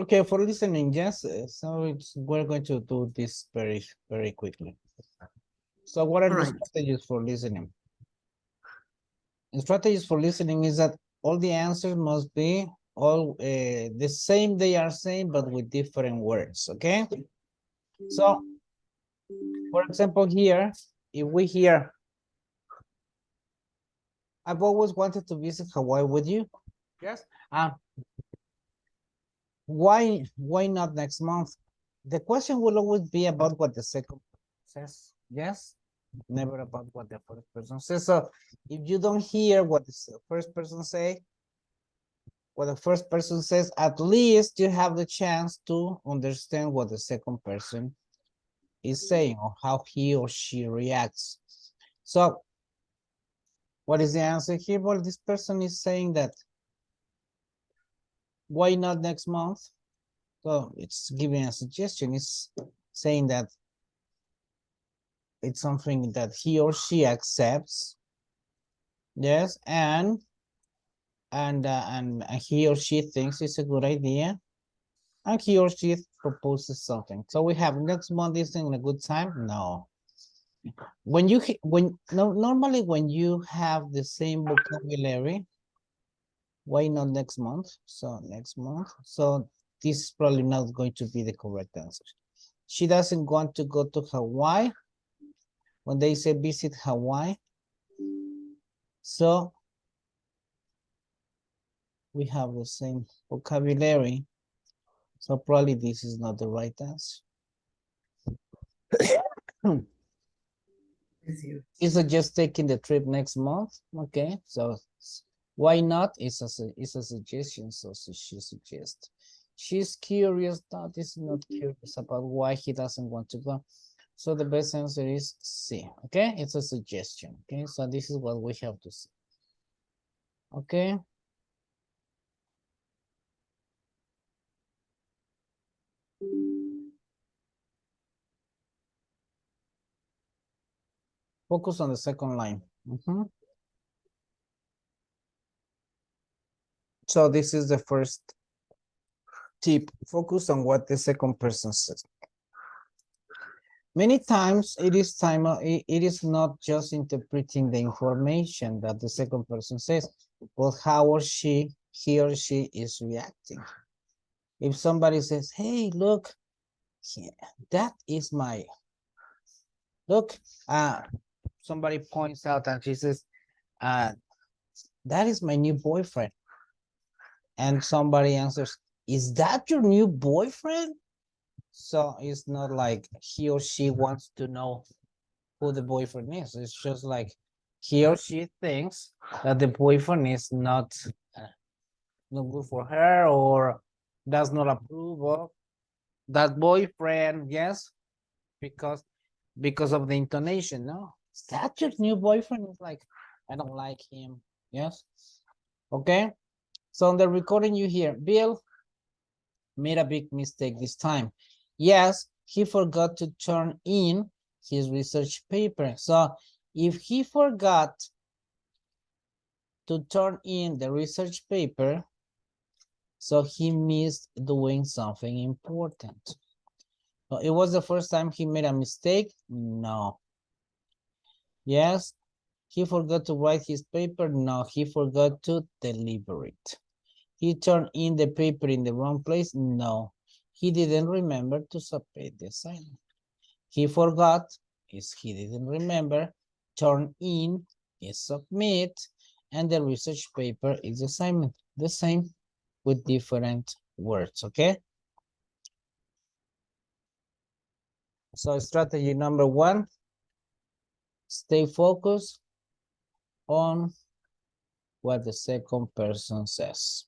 Okay, for listening, yes. We're going to do this very, very quickly. So what are All the right. strategies for listening? The strategies for listening is that all the answers must be all the same they are saying, but with different words, okay? So, for example, here, if we hear, I've always wanted to visit Hawaii with you. Yes. Why not next month? The question will always be about what the second says. Yes. Never about what the first person says. So if you don't hear what the first person say, what the first person says, at least you have the chance to understand what the second person is saying or how he or she reacts. So what is the answer here? Well, this person is saying that why not next month? So it's giving a suggestion. It's saying that it's something that he or she accepts. Yes, and he or she thinks it's a good idea, and he or she proposes something. So we have next month isn't a good time. No, when you when no normally when you have the same vocabulary, why not next month? So next month. So this is probably not going to be the correct answer. She doesn't want to go to Hawaii. When they say visit Hawaii, so we have the same vocabulary. So probably this is not the right answer. Is it just taking the trip next month? Okay, so why not? It's a suggestion, so she suggests. She's curious, that is not curious about why he doesn't want to go. So the best answer is C, okay? It's a suggestion, okay? So this is what we have to see, okay? Focus on the second line. So this is the first tip. Focus on what the second person says. Many times it is not just interpreting the information that the second person says, but how or he or she is reacting. If somebody says, hey, look, that is my, look, somebody points out and she says, that is my new boyfriend. And somebody answers, is that your new boyfriend? So it's not like he or she wants to know who the boyfriend is. It's just like he or she thinks that the boyfriend is not good for her or does not approve of that boyfriend. Yes, because of the intonation. No, is that your new boyfriend? It's like I don't like him. Yes. Okay. So on the recording you hear Bill made a big mistake this time. Yes, he forgot to turn in his research paper. So if he forgot to turn in the research paper, so he missed doing something important. So it was the first time he made a mistake? No. Yes, he forgot to write his paper? No, he forgot to deliver it. He turned in the paper in the wrong place? No, he didn't remember to submit the assignment. He forgot is he didn't remember, turn in is submit, and the research paper is assignment. The same with different words, okay? So strategy number one, stay focused on what the second person says.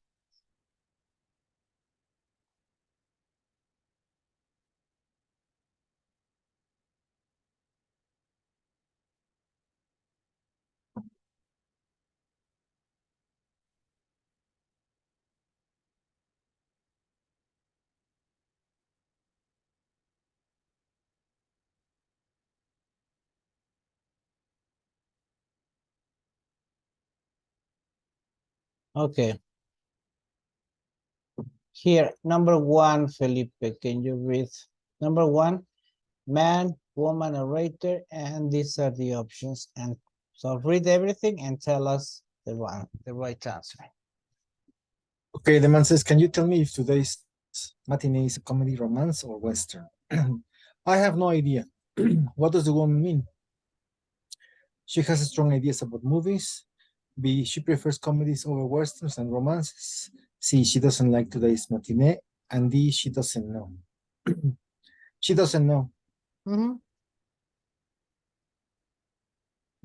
Okay. Here, number one, Felipe, can you read? Number one, man, woman, narrator, and these are the options. And so read everything and tell us the right answer. Okay, the man says, can you tell me if today's matinee is a comedy, romance, or western? I have no idea. What does the woman mean? She has strong ideas about movies. B, she prefers comedies over westerns and romances. C, she doesn't like today's matinee. And D, she doesn't know. She doesn't know.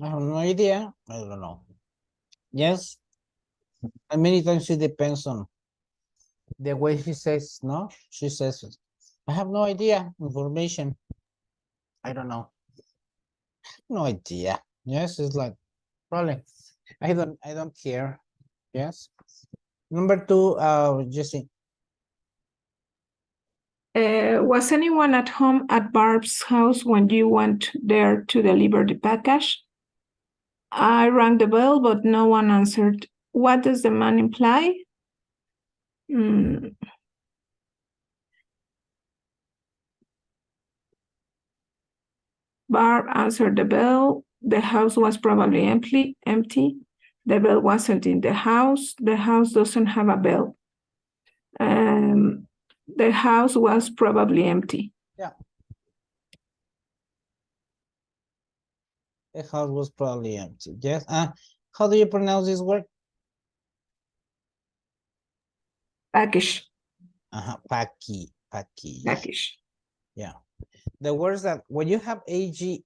I have no idea. I don't know. Yes. And many times it depends on the way she says, no? She says, I have no idea. Information. I don't know. No idea. Yes, it's like probably. I don't care. Yes. Number two, Jesse. Was anyone at home at Barb's house when you went there to deliver the package? I rang the bell, but no one answered. What does the man imply? Barb answered the bell. The house was probably empty. The bell wasn't in the house. The house doesn't have a bell. The house was probably empty. Yeah. The house was probably empty. Yes. How do you pronounce this word? Package. Package. Yeah. The words that when you have AGE,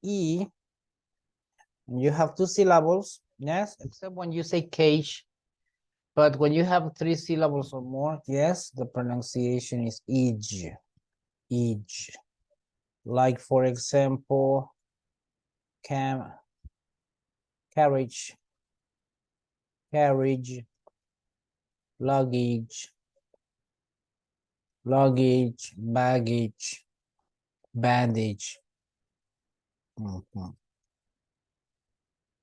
you have two syllables, yes, except when you say cage. But when you have three syllables or more, yes, the pronunciation is EJ. EJ. Like, for example, carriage, luggage, baggage, bandage.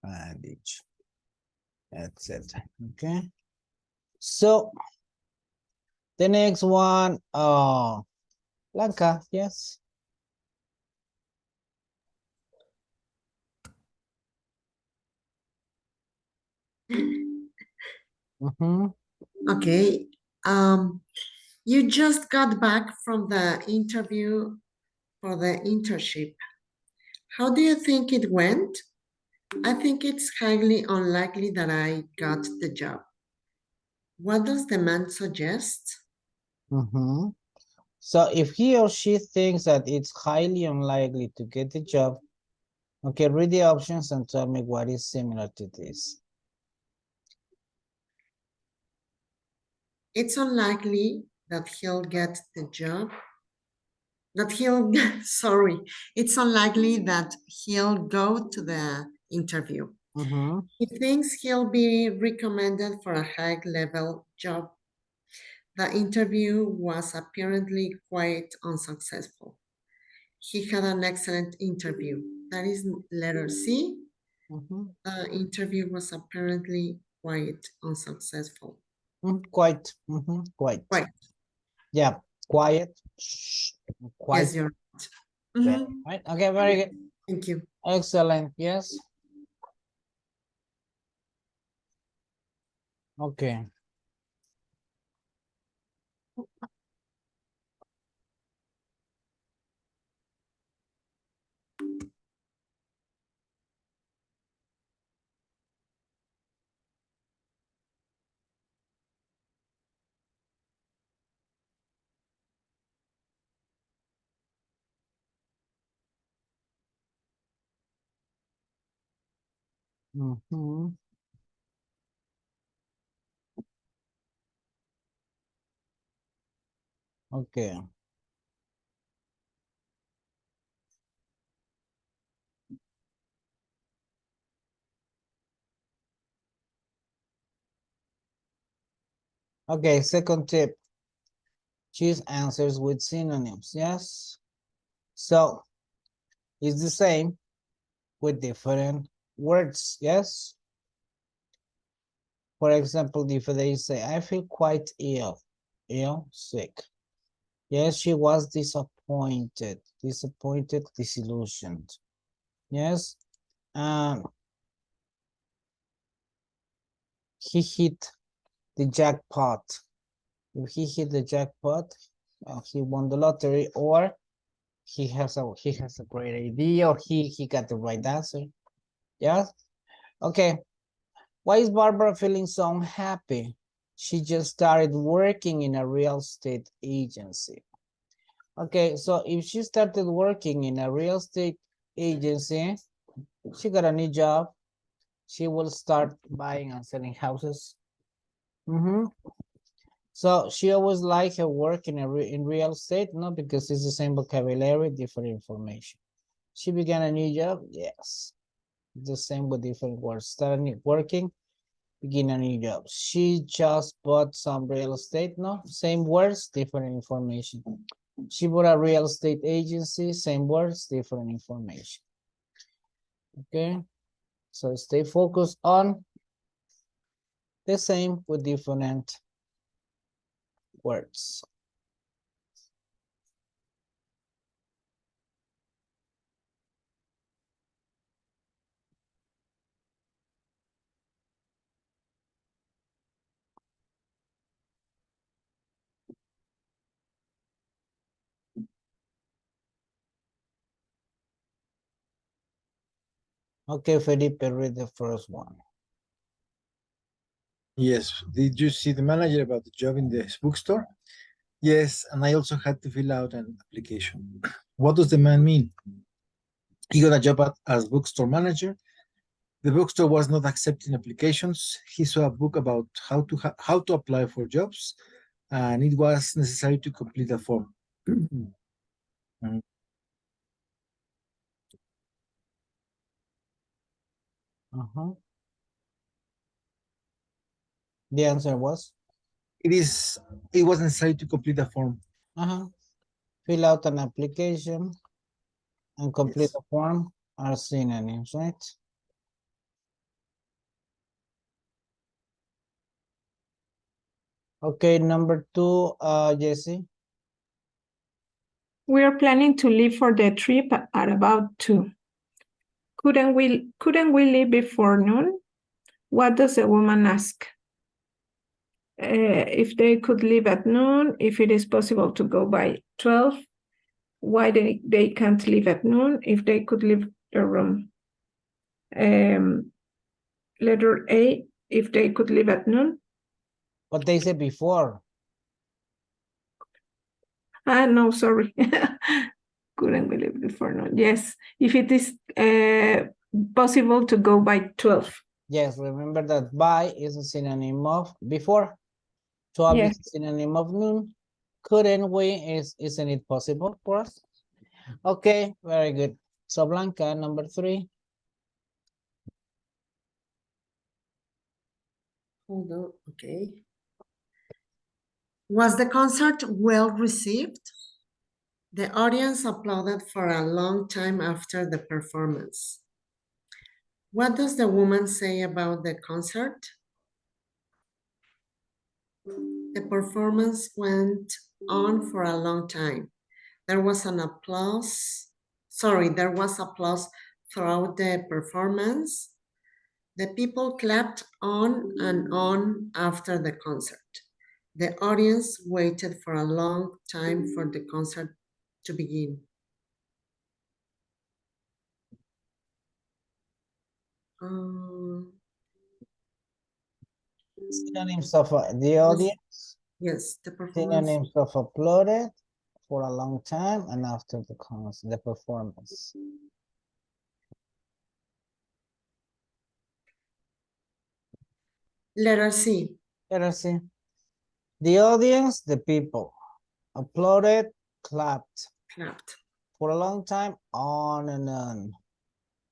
Bandage, etc. Okay. So the next one, Blanca, yes. Okay. You just got back from the interview for the internship. How do you think it went? I think it's highly unlikely that I got the job. What does the man suggest? So if he or she thinks that it's highly unlikely to get the job, okay, read the options and tell me what is similar to this. It's unlikely that he'll get the job. That he'll, sorry, it's unlikely that he'll go to the interview. He thinks he'll be recommended for a high-level job. The interview was apparently quite unsuccessful. He had an excellent interview. That is letter C. The interview was apparently quite unsuccessful. Quite. Yeah, quiet. Quiet. Yes, you're right. Right. Okay, very good. Thank you. Excellent. Yes. Okay. Okay. Okay, second tip. Choose answers with synonyms. Yes. So it's the same with different words. Yes. For example, if they say, I feel quite ill. ill, sick. Yes, she was disappointed, disillusioned. Yes, he hit the jackpot. If he hit the jackpot, he won the lottery, or he has a great idea, or he got the right answer. Yes. Okay. Why is Barbara feeling so happy? She just started working in a real estate agency. Okay, so if she started working in a real estate agency, she got a new job. She will start buying and selling houses. So she always liked her work in real estate, no, because it's the same vocabulary, different information. She began a new job, yes. The same with different words. Starting working, begin a new job. She just bought some real estate, no? Same words, different information. She bought a real estate agency, same words, different information. Okay, so stay focused on the same with different words. Okay, Felipe, read the first one. Yes. Did you see the manager about the job in the bookstore? Yes, and I also had to fill out an application. What does the man mean? He got a job as bookstore manager. The bookstore was not accepting applications. He saw a book about how to apply for jobs, and it was necessary to complete a form. The answer was? It was necessary to complete a form. Fill out an application and complete Yes. a form are synonyms, right? Okay, number 2, Jesse. We are planning to leave for the trip at about 2. Couldn't we leave before noon? What does the woman ask? If they could leave at noon, if it is possible to go by 12, why they can't leave at noon, if they could leave the room. Letter A, if they could leave at noon. What they said before. No, sorry. Couldn't we leave before noon? Yes, if it is possible to go by 12. Yes, remember that by is a synonym of before. 12 Yes. is a synonym of noon. Couldn't we isn't it possible for us? Okay, very good. So Blanca, number 3. Hold on, okay. Was the concert well received? The audience applauded for a long time after the performance. What does the woman say about the concert? The performance went on for a long time. There was applause throughout the performance. The people clapped on and on after the concert. The audience waited for a long time for the concert to begin. Synonyms of the audience. Yes, the performance. Synonyms of applauded for a long time and after the concert, the performance. Letter C. Letter C. The audience, the people, applauded, clapped. Clapped. For a long time, on and on.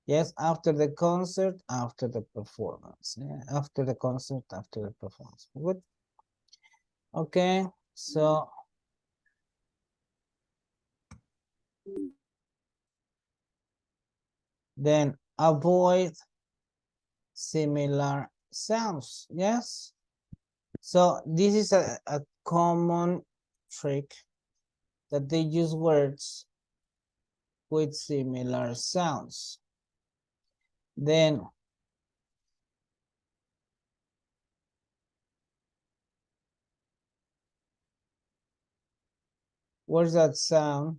Yes, after the concert, after the performance. Yeah, after the concert, after the performance. Good. Okay, so then avoid similar sounds. Yes. So this is a common trick that they use words with similar sounds. Then where's that sound?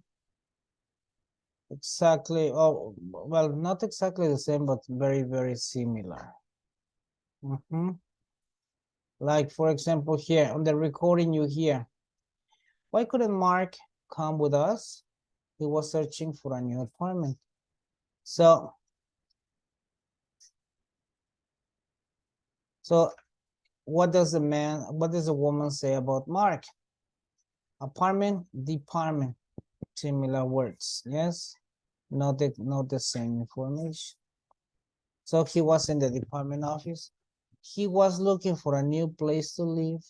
Exactly, oh, well, not exactly the same, but very, very similar. Like, for example, here on the recording you hear, why couldn't Mark come with us? He was searching for a new apartment. So what does the woman say about Mark? Apartment, department, similar words, yes? Not the same information. So he was in the department office. He was looking for a new place to live.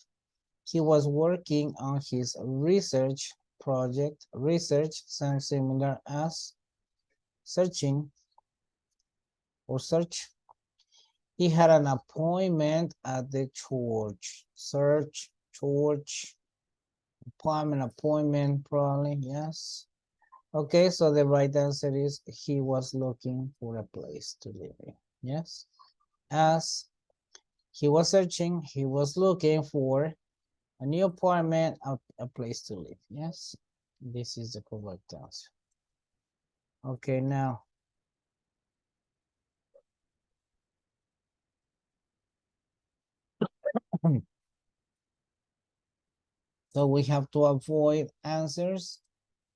He was working on his research project. Research sounds similar as searching or search. He had an appointment at the church. Search, church, appointment, probably, yes. Okay, so the right answer is he was looking for a place to live in, yes. As he was searching, he was looking for a new apartment, a place to live, yes. This is the correct answer. Okay, now. So we have to avoid answers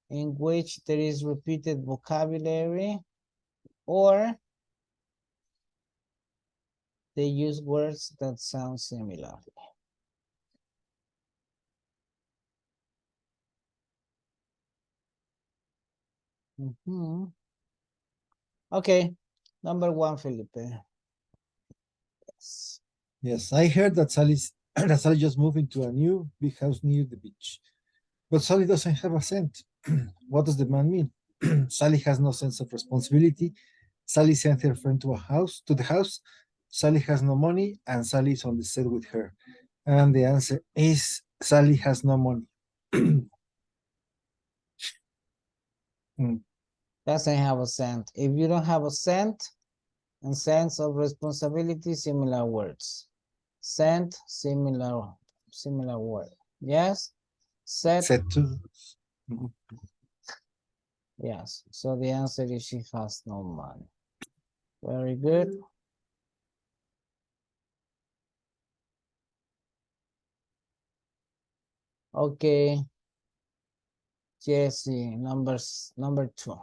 in which there is repeated vocabulary or they use words that sound similar. Okay, number 1, Felipe. Yes. Yes, I heard that that Sally just moved into a new big house near the beach. But Sally doesn't have a cent. What does the man mean? Sally has no sense of responsibility. Sally sent her friend to the house. Sally has no money, and Sally is on the set with her. And the answer is Sally has no money. Doesn't have a cent. If you don't have a cent and sense of responsibility, similar words. Cent, similar word. Yes. Set. Set to. Yes. So the answer is she has no money. Very good. Okay. Jesse, number 2.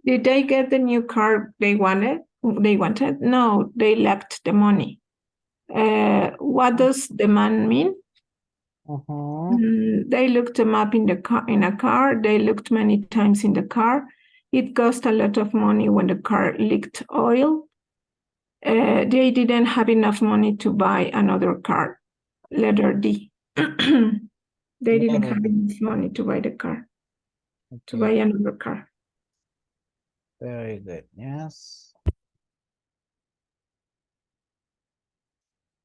Did they get the new car they wanted? No, they lacked the money. What does the man mean? They looked them up in a car. They looked many times in the car. It cost a lot of money when the car leaked oil. They didn't have enough money to buy another car. Letter D. They didn't have enough money to buy the car. Okay. To buy another car. Very good. Yes.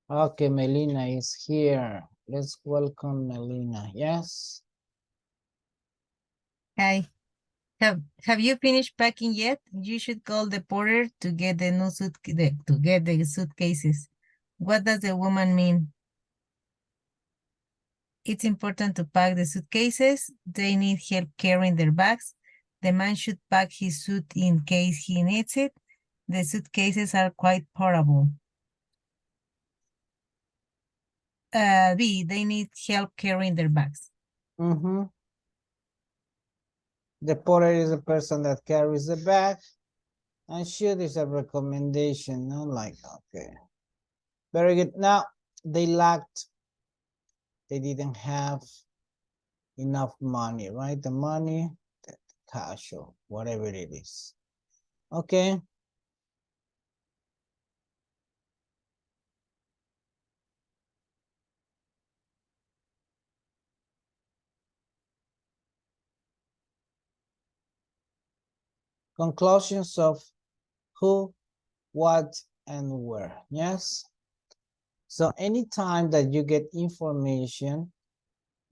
Okay, Melina is here. Let's welcome Melina. Yes. Hi. Have you finished packing yet? You should call the porter to get the new suitcases. What does the woman mean? It's important to pack the suitcases. They need help carrying their bags. The man should pack his suit in case he needs it. The suitcases are quite portable. B, they need help carrying their bags. The porter is the person that carries the bag. And should is a recommendation, not like, okay. Very good. Now, they didn't have enough money, right? The money, the cash or whatever it is. Okay. Conclusions of who, what, and where. Yes. So anytime that you get information,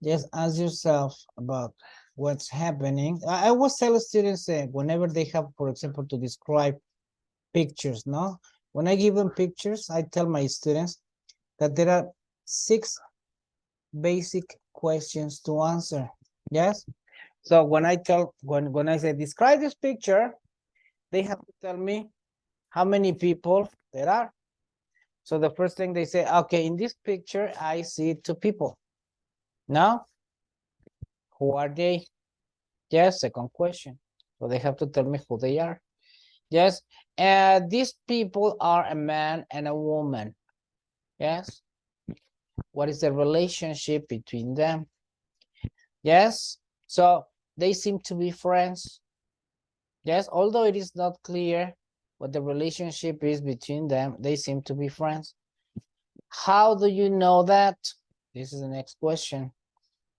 just ask yourself about what's happening. I always tell students whenever they have, for example, to describe pictures, no? When I give them pictures, I tell my students that there are 6 basic questions to answer. Yes. So when I say describe this picture, they have to tell me how many people there are. So the first thing they say, okay, in this picture, I see 2 people. Now, who are they? Yes, second question. So they have to tell me who they are. Yes, these people are a man and a woman. Yes. What is the relationship between them? Yes. So they seem to be friends. Yes, although it is not clear what the relationship is between them, they seem to be friends. How do you know that? This is the next question.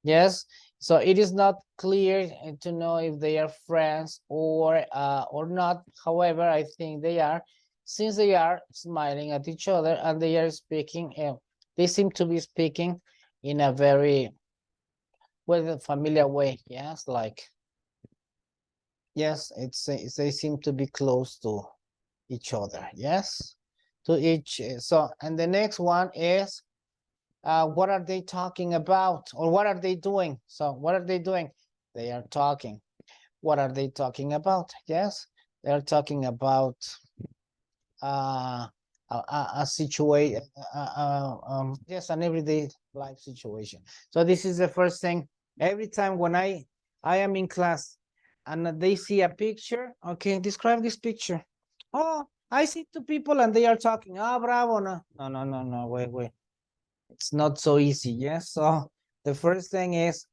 Yes, so it is not clear to know if they are friends or not. However, I think they are, since they are smiling at each other and they are speaking. They seem to be speaking in a very familiar way. Yes, like yes, they seem to be close to each other. Yes, to each. So and the next one is. What are they talking about or what are they doing? So what are they doing? They are talking. What are they talking about? Yes, they're talking about a situation, yes, an everyday life situation. So this is the first thing. Every time when I am in class and they see a picture, okay, describe this picture. Oh, I see 2 people and they are talking. Ah, bravo, no, wait. It's not so easy. Yes. So the first thing is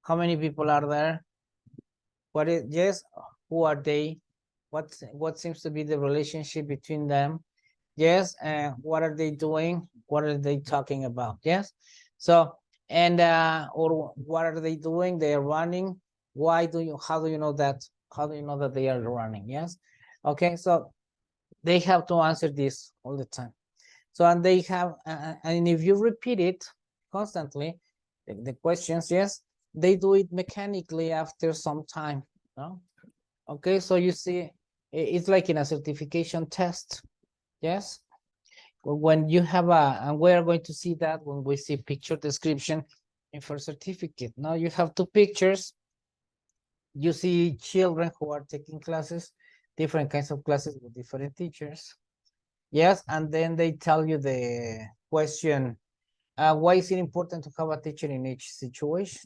how many people are there? What is yes? Who are they? What seems to be the relationship between them? Yes. And what are they doing? What are they talking about? Yes. So and or what are they doing? They are running. How do you know that? How do you know that they are running? Yes. Okay. So they have to answer this all the time. So, and they have, and if you repeat it constantly, the questions, yes, they do it mechanically after some time, no? Okay, so you see, it's like in a certification test, yes? When you have and we are going to see that when we see picture description in first certificate. Now you have 2 pictures. You see children who are taking classes, different kinds of classes with different teachers. Yes, and then they tell you the question, why is it important to have a teacher in each situation?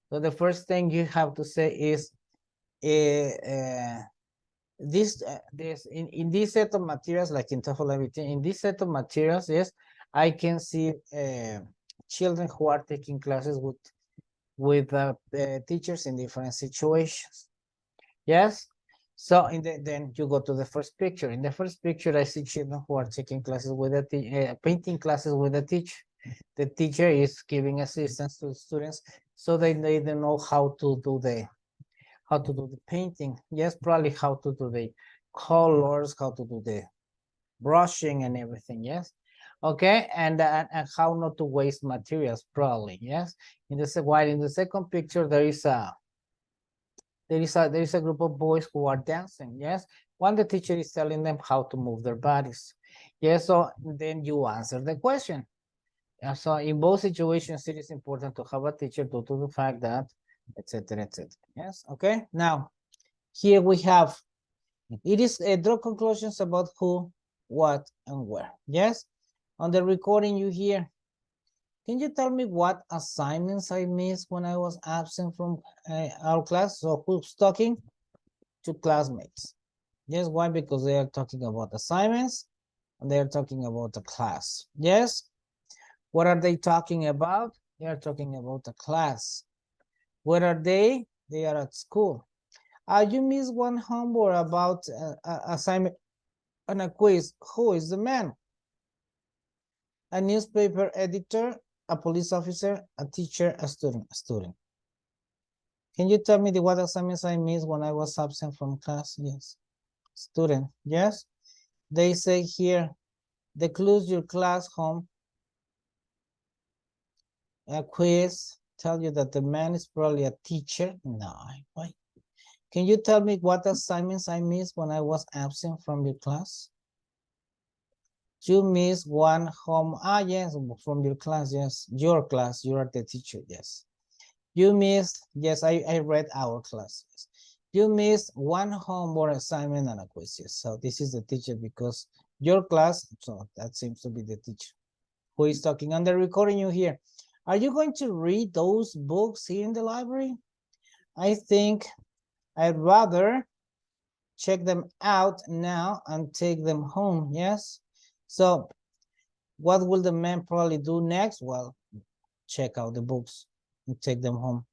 So the first thing you have to say is, this in this set of materials, like in TOEFL ITP, in this set of materials, yes, I can see children who are taking classes with teachers in different situations. Yes. So then you go to the first picture. In the first picture, I see children who are taking classes with painting classes with a teacher. The teacher is giving assistance to the students so they don't know how to do the painting. Yes, probably how to do the colors, how to do the brushing and everything. Yes. Okay, and how not to waste materials, probably. Yes. While in the second picture there is a group of boys who are dancing. Yes, one the teacher is telling them how to move their bodies. Yes, so then you answer the question. So in both situations, it is important to have a teacher due to the fact that, etc., etc. Yes, okay. Now, here we have, it is draw conclusions about who, what, and where. Yes, on the recording you hear. Can you tell me what assignments I missed when I was absent from our class? So who's talking? To classmates. Yes, why? Because they are talking about assignments and they are talking about the class. Yes. What are they talking about? They are talking about the class. Where are they? They are at school. You missed one homework about assignment and a quiz. Who is the man? A newspaper editor, a police officer, a teacher, a student. Can you tell me what assignments I missed when I was absent from class? Yes. Student. Yes. They say here, The clues your class home a quiz tell you that the man is probably a teacher. No, why? Can you tell me what assignments I missed when I was absent from your class? You missed one home. Ah, yes, from your class. Yes, your class. You are the teacher. Yes. You missed. Yes, I read our class. Yes. You missed one homework assignment and a quiz. Yes. So this is the teacher because your class. So that seems to be the teacher who is talking. On the recording you hear. Are you going to read those books here in the library? I think I'd rather check them out now and take them home. Yes. So what will the man probably do next? Well, check out the books and take them home.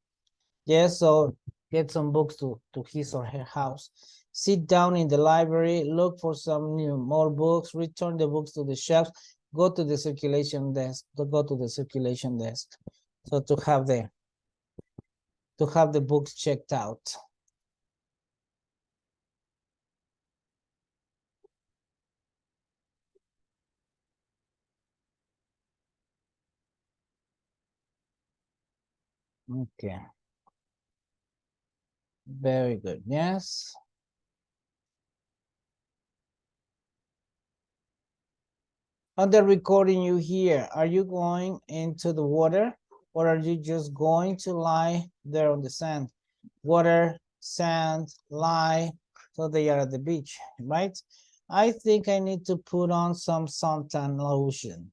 Yes. So get some books to his or her house. Sit down in the library, look for some more books, return the books to the shelves, go to the circulation desk, So to have the books checked out. Okay. Very good. Yes. On the recording you hear, are you going into the water or are you just going to lie there on the sand? Water, sand, lie. So they are at the beach, right? I think I need to put on some suntan lotion.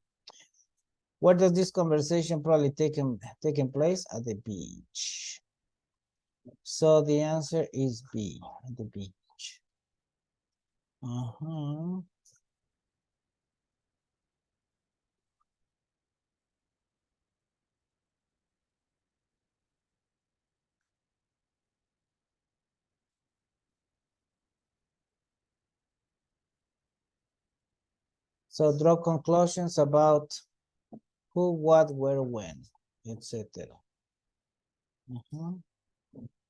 Where does this conversation probably taking place? At the beach. So the answer is B, at the beach. So draw conclusions about who, what, where, when, etc.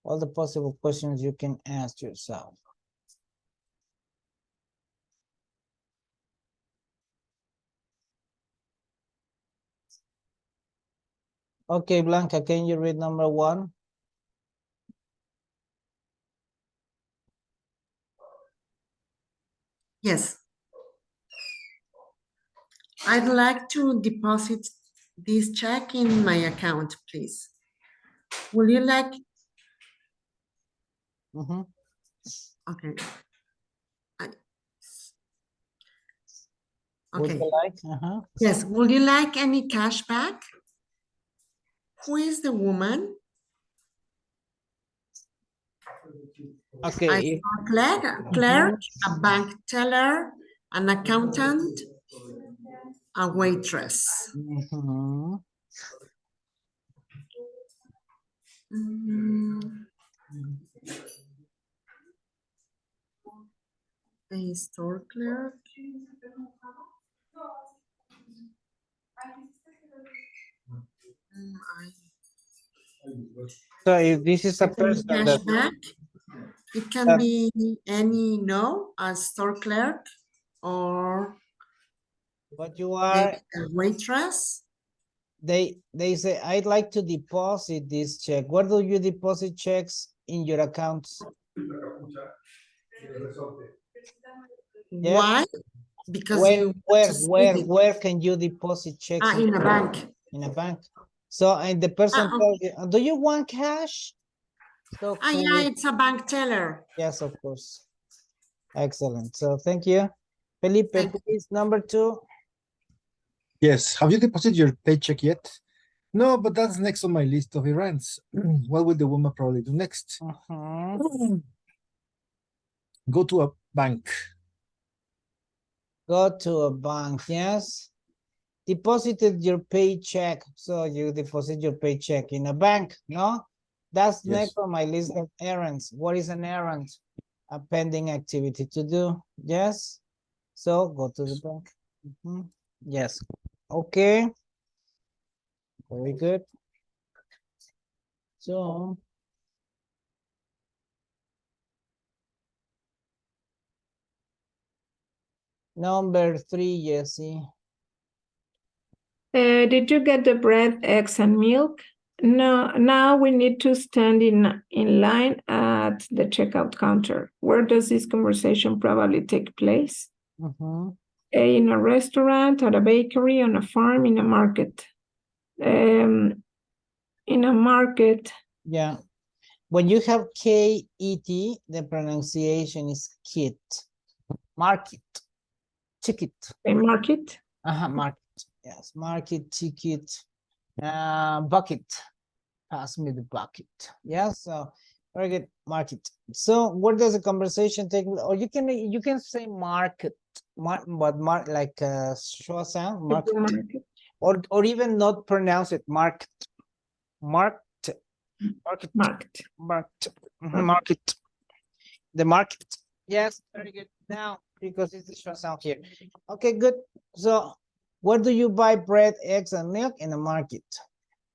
All the possible questions you can ask yourself. Okay, Blanca, can you read number 1? Yes. I'd like to deposit this check in my account, please. Would you like? Okay. Would Okay. you like? Yes. Would you like any cash back? Who is the woman? Okay. A clerk, a bank teller, an accountant, a waitress. A store clerk. So if this is a person Cash that, back. It can be any, a store clerk or but you are, maybe a waitress. they say, I'd like to deposit this check. Where do you deposit checks in your accounts? Why? Because where can you deposit checks? in a bank. In a bank. So, and the person tells you, do you want cash? So Yeah, it's a bank teller. yes, of course. Excellent. So thank you. Felipe, please, number 2. Yes. Have you deposited your paycheck yet? No, but that's next on my list of errands. What will the woman probably do next? Go to a bank. Go to a bank, yes. Deposited your paycheck. So you deposit your paycheck in a bank, no? That's next on my list of errands. What is an errand? A pending activity to do, yes? So go to the bank. Yes. Okay. Very good. So Number 3, Jessie. Did you get the bread, eggs, and milk? No, now we need to stand in line at the checkout counter. Where does this conversation probably take place? A, in a restaurant, at a bakery, on a farm, in a market. In a market. Yeah. When you have K-E-T, the pronunciation is kit. Market. Ticket. A market. Market. Yes. Market, ticket. Bucket. Pass me the bucket. Yes. So very good. Market. So where does the conversation take? Or you can say market. But like short sound. Market. Or even not pronounce it. Market. Market. Market. The market. Yes, very good. Now, because it's the short sound here. Okay, good. So, where do you buy bread, eggs, and milk? In the market.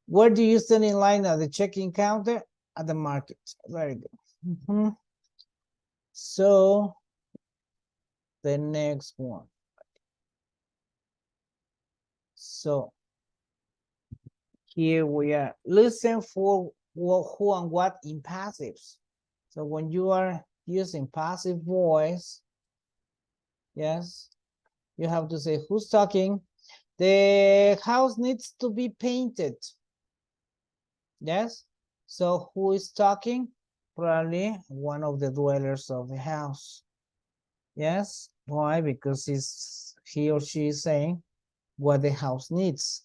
Where do you stand in line at the checking counter? At the market. Very good. So, the next one. So, here we are. Listen for who and what in passives. So when you are using passive voice, yes, you have to say who's talking. The house needs to be painted. Yes. So who is talking? Probably one of the dwellers of the house. Yes. Why? Because he or she is saying what the house needs.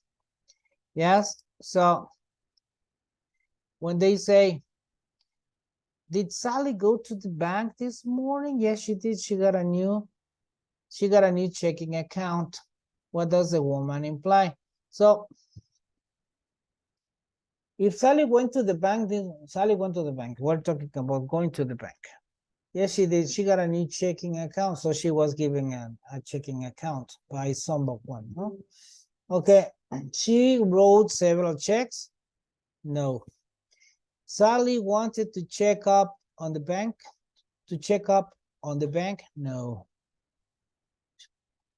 Yes. So when they say, did Sally go to the bank this morning? Yes, she did. She got a new checking account. What does the woman imply? So if Sally went to the bank, Sally went to the bank. We're talking about going to the bank. Yes, she did. She got a new checking account. So she was giving a checking account by someone. Huh? Okay. She wrote several checks. No. Sally wanted to check up on the bank. To check up on the bank? No.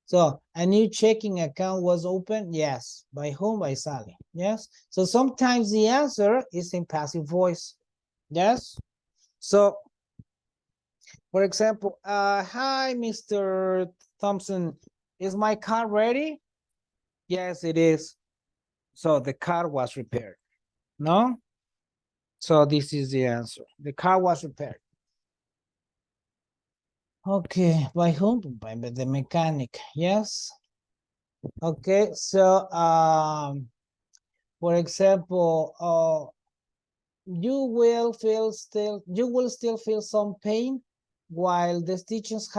So a new checking account was opened? Yes. By whom? By Sally. Yes. So sometimes the answer is in passive voice. Yes. So, for example, hi, Mr. Thompson. Is my car ready? Yes, it is. So the car was repaired. No? So this is the answer. The car was repaired. Okay, by whom? By the mechanic. Yes. Okay, so for example, you will still feel some pain while the stitches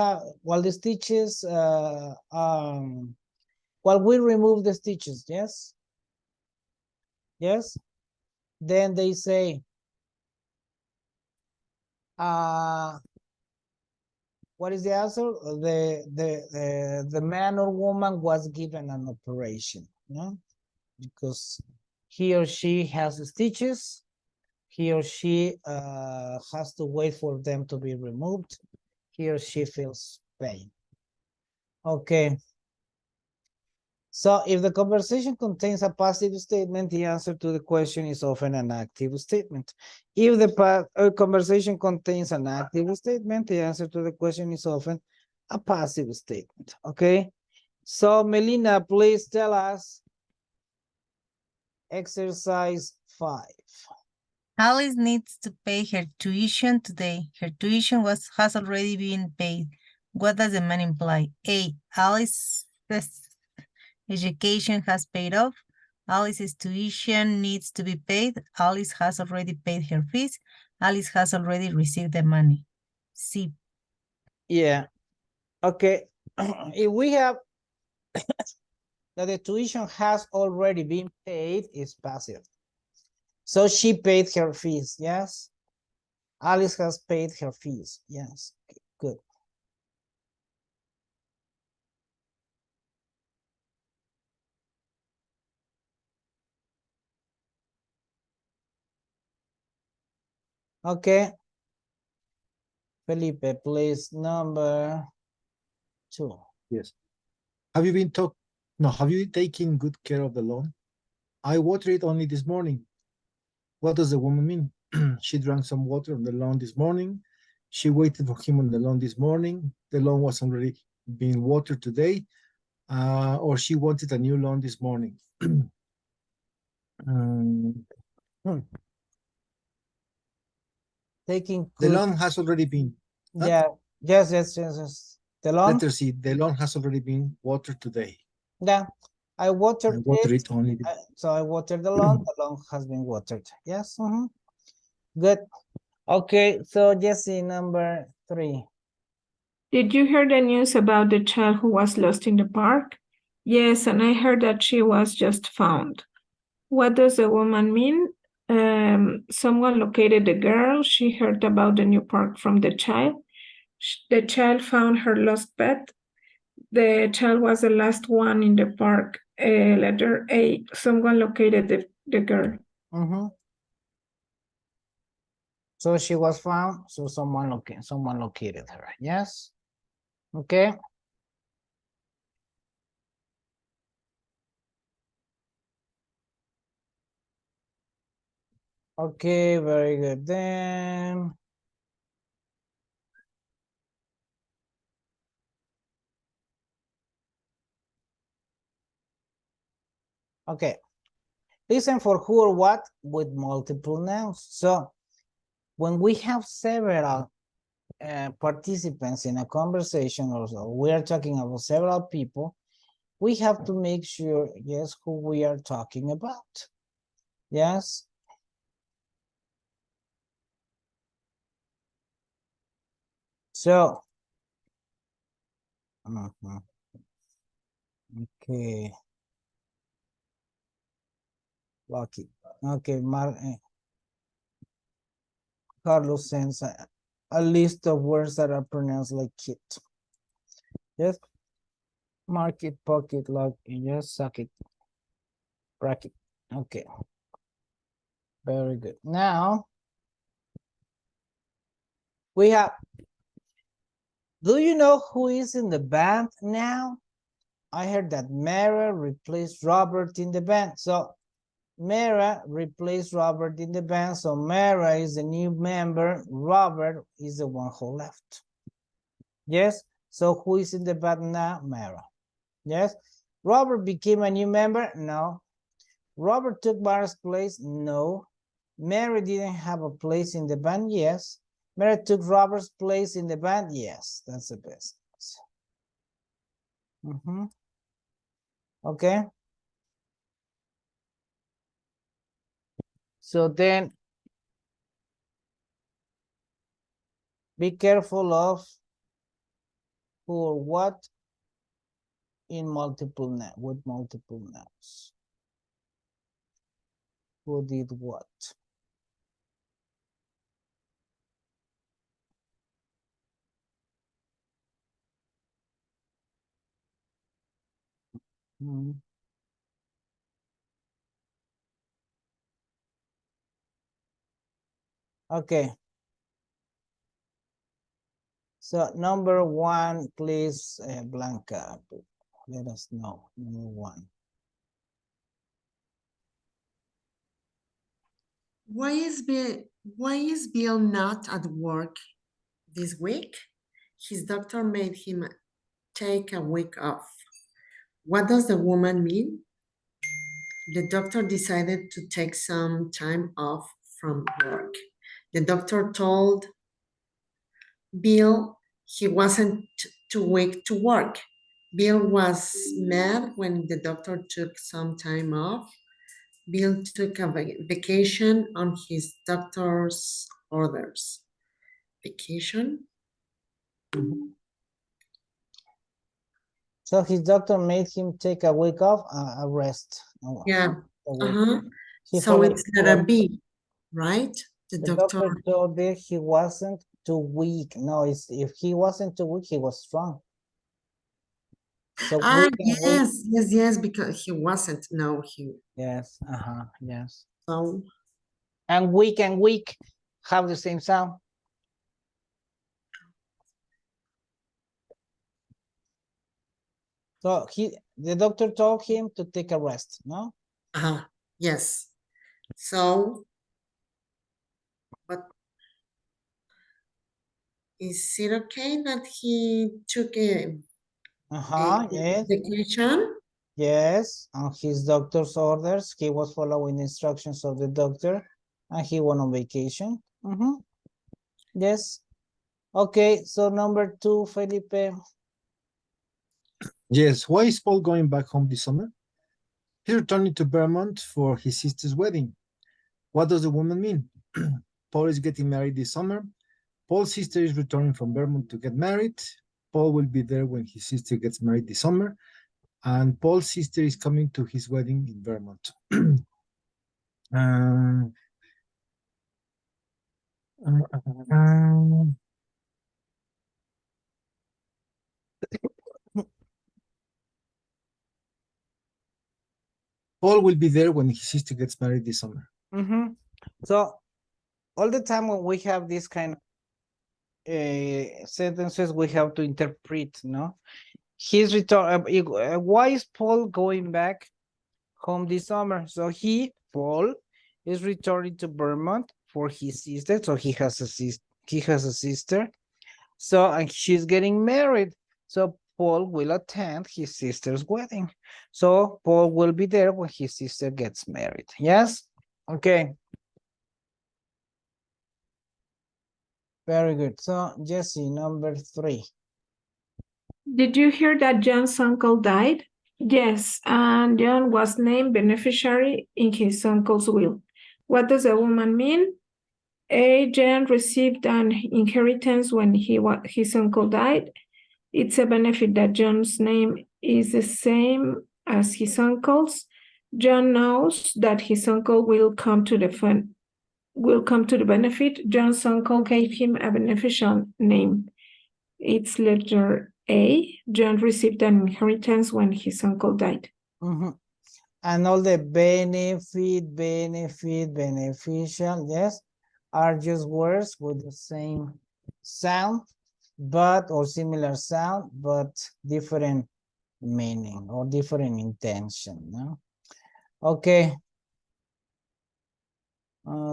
while we remove the stitches. Yes. Yes. Then they say what is the answer? The man or woman was given an operation, no? Because he or she has the stitches. He or she has to wait for them to be removed. He or she feels pain. Okay. So if the conversation contains a passive statement, the answer to the question is often an active statement. If the conversation contains an active statement, the answer to the question is often a passive statement. Okay. So Melina, please tell us exercise 5. Alice needs to pay her tuition today. Her tuition has already been paid. What does the man imply? A, Alice's education has paid off. Alice's tuition needs to be paid. Alice has already paid her fees. Alice has already received the money. C. Yeah. Okay. If we have that the tuition has already been paid, is passive. So she paid her fees, yes? Alice has paid her fees, yes. Okay, good. Okay. Felipe, please, number 2. Yes. Have you been No, have you taken good care of the lawn? I watered it only this morning. What does the woman mean? She drank some water on the lawn this morning. She waited for him on the lawn this morning. The lawn was already being watered today. Or she wanted a new lawn this morning. Taking The good, lawn has already been. yeah, yes. The lawn, Letter C, the lawn has already been watered today. yeah, I I watered watered it. it only. So I watered the lawn has been watered. Yes, good. Okay, so Jesse, number 3. Did you hear the news about the child who was lost in the park? Yes, and I heard that she was just found. What does the woman mean? Someone located the girl. She heard about the new park from the child. The child found her lost pet. The child was the last one in the park. Letter A. Someone located the girl. So she was found. So someone located her. Yes. Okay. Okay, very good then. Okay. Listen for who or what with multiple nouns. So when we have several participants in a conversation, or so we are talking about several people, we have to make sure, yes, who we are talking about. Yes. So, okay. Lucky. Okay, Carlos sends a list of words that are pronounced like kit. Yes. Mark it, pocket, lock, yes, suck it. Bracket. Okay. Very good. Now, we have, do you know who is in the band now? I heard that Mara replaced Robert in the band. So Mara replaced Robert in the band. So Mara is the new member. Robert is the one who left. Yes. So who is in the band now? Mara. Yes. Robert became a new member? No. Robert took Mara's place? No. Mary didn't have a place in the band? Yes. Mary took Robert's place in the band? Yes. That's the best. Okay. So then be careful of who or what in multiple with multiple nouns. Who did what? Okay. So number 1, please, Blanca, let us know. Number 1. Why is Bill not at work this week? His doctor made him take a week off. What does the woman mean? The doctor decided to take some time off from work. The doctor told Bill he wasn't too weak to work. Bill was mad when the doctor took some time off. Bill took a vacation on his doctor's orders. Vacation? So his doctor made him take a week off, a rest. Yeah. He So followed it's letter B, right? the doctor told me he wasn't too weak. No, if he wasn't too weak, he was strong. So yes, because he wasn't. No, he. Yes, yes. So. And weak have the same sound. So the doctor told him to take a rest, no? Yes. So, but is it okay that he took a Yes, vacation? yes. On his doctor's orders, he was following instructions of the doctor, and he went on vacation. Yes. Okay, so number 2, Felipe. Yes, why is Paul going back home this summer? He's returning to Vermont for his sister's wedding. What does the woman mean? Paul is getting married this summer. Paul's sister is returning from Vermont to get married. Paul will be there when his sister gets married this summer. And Paul's sister is coming to his wedding in Vermont. Paul will be there when his sister gets married this summer. So all the time when we have this kind of sentences, we have to interpret, no? He's return. Why is Paul going back home this summer? So Paul, is returning to Vermont for his sister. So he has a sister. So and she's getting married. So Paul will attend his sister's wedding. So Paul will be there when his sister gets married. Yes. Okay. Very good. So Jesse, number 3. Did you hear that John's uncle died? Yes, and John was named beneficiary in his uncle's will. What does a woman mean? A. John received an inheritance when his uncle died. It's a benefit that John's name is the same as his uncle's. John knows that his uncle will come to the benefit. John's uncle gave him a beneficial name. It's letter A. John received an inheritance when his uncle died. And all the benefit, beneficial, yes, are just words with the same sound, or similar sound, but different meaning or different intention, no? Okay.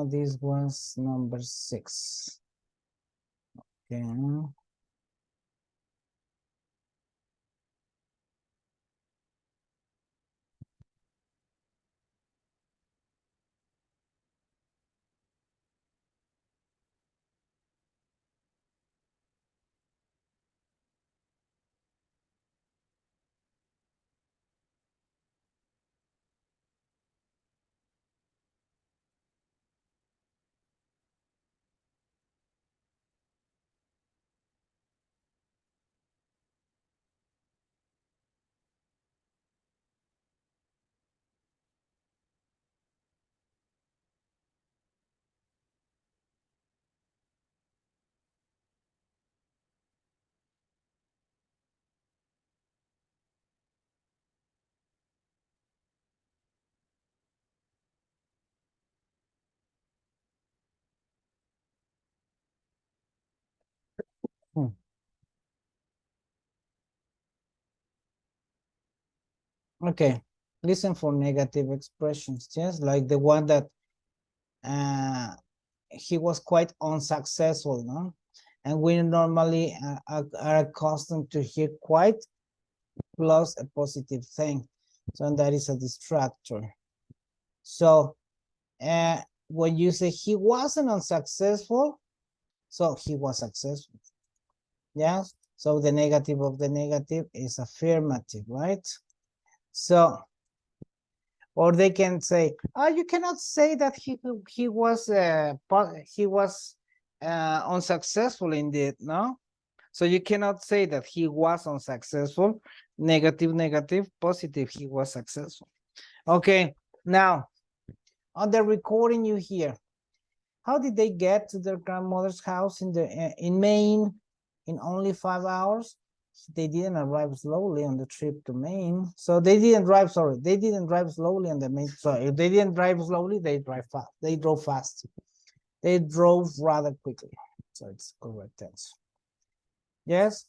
This one's number 6. Okay. Okay, listen for negative expressions, just like the one that he was quite unsuccessful, no? And we normally are accustomed to hear quite plus a positive thing. So that is a distractor. So when you say he wasn't unsuccessful, so he was successful. Yes. So the negative of the negative is affirmative, right? So, or they can say, oh, you cannot say that he was unsuccessful indeed, no? So you cannot say that he was unsuccessful. Negative, positive, he was successful. Okay, now on the recording you hear, how did they get to their grandmother's house in Maine in only 5 hours? They didn't arrive slowly on the trip to Maine. So they didn't drive slowly on the Maine. So if they didn't drive slowly, they drove fast. They drove rather quickly. So it's correct answer. Yes?